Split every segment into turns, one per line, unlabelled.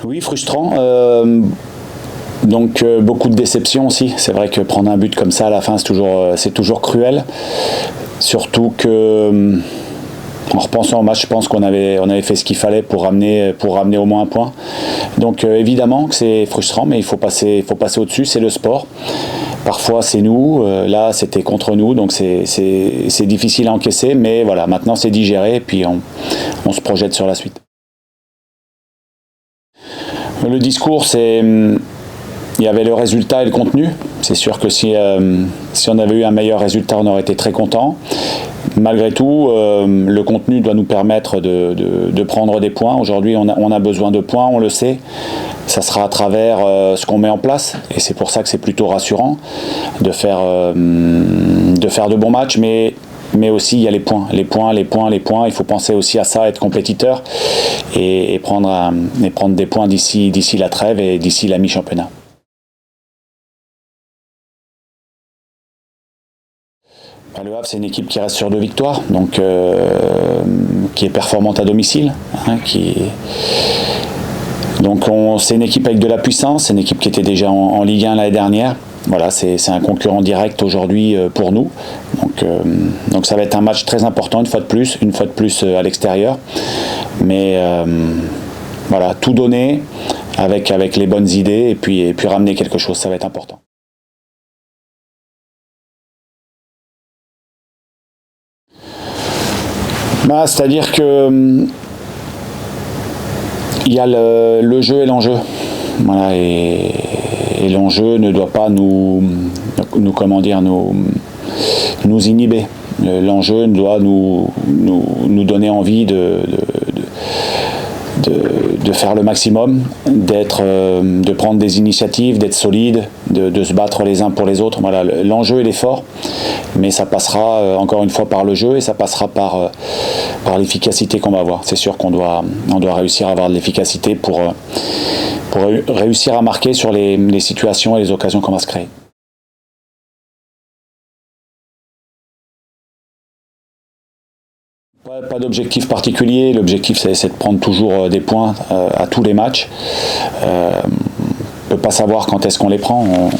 Oui, frustrant. Beaucoup de déception aussi. C'est vrai que prendre un but comme ça à la fin, c'est toujours cruel. Surtout que, en repensant au match, je pense qu'on avait fait ce qu'il fallait pour ramener au moins un point. Donc évidemment que c'est frustrant, mais il faut passer au-dessus. C'est le sport. Parfois c'est nous, là c'était contre nous, donc c'est difficile à encaisser, mais voilà, maintenant c'est digéré et puis on se projette sur la suite. Le discours, il y avait le résultat et le contenu. C'est sûr que si on avait eu un meilleur résultat, on aurait été très content. Malgré tout, le contenu doit nous permettre de prendre des points. Aujourd'hui, on a besoin de points, on le sait. Ça sera à travers ce qu'on met en place. Et c'est pour ça que c'est plutôt rassurant de faire de bons matchs. Mais aussi, il y a les points. Il faut penser aussi à ça, être compétiteur et prendre des points d'ici la trêve et d'ici la mi-championnat. Le Havre, c'est une équipe qui reste sur 2 victoires, donc qui est performante à domicile. C'est une équipe avec de la puissance, c'est une équipe qui était déjà en Ligue 1 l'année dernière. Voilà, c'est un concurrent direct aujourd'hui pour nous. Donc ça va être un match très important, une fois de plus à l'extérieur. Mais voilà, tout donner avec les bonnes idées et puis ramener quelque chose, ça va être important. C'est-à-dire que il y a le jeu et l'enjeu. Voilà, et l'enjeu ne doit pas nous inhiber. L'enjeu doit nous donner envie de faire le maximum, de prendre des initiatives, d'être solide, de se battre les uns pour les autres. Voilà, l'enjeu il est fort, mais ça passera encore une fois par le jeu et ça passera par l'efficacité qu'on va avoir. C'est sûr qu'on doit réussir à avoir de l'efficacité pour réussir à marquer sur les situations et les occasions qu'on va se créer. Pas d'objectif particulier, l'objectif c'est de prendre toujours des points à tous les matchs. On ne peut pas savoir quand est-ce qu'on les prend. On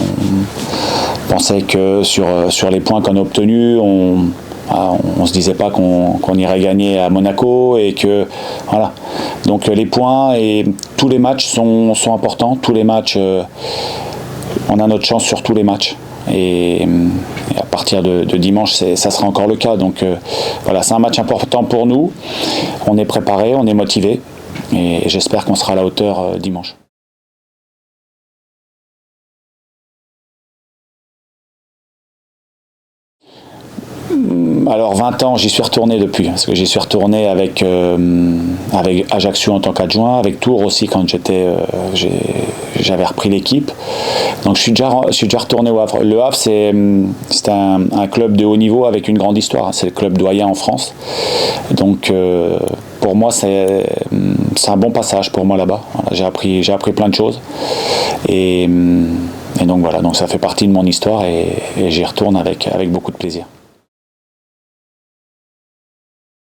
pensait que sur les points qu'on a obtenus, on se disait pas qu'on irait gagner à Monaco et que voilà. Donc les points et tous les matchs sont importants. Tous les matchs, on a notre chance sur tous les matchs. Et à partir de dimanche, ça sera encore le cas. Donc voilà, c'est un match important pour nous. On est préparé, on est motivé et j'espère qu'on sera à la hauteur dimanche. Alors 20 ans, j'y suis retourné depuis, parce que j'y suis retourné avec Ajaccio en tant qu'adjoint, avec Tours aussi quand j'avais repris l'équipe. Donc je suis déjà retourné au Havre. Le Havre, c'est un club de haut niveau avec une grande histoire. C'est le club doyen en France. Donc pour moi, c'est un bon passage pour moi là-bas. Voilà, j'ai appris plein de choses. Et donc voilà, donc ça fait partie de mon histoire et j'y retourne avec beaucoup de plaisir.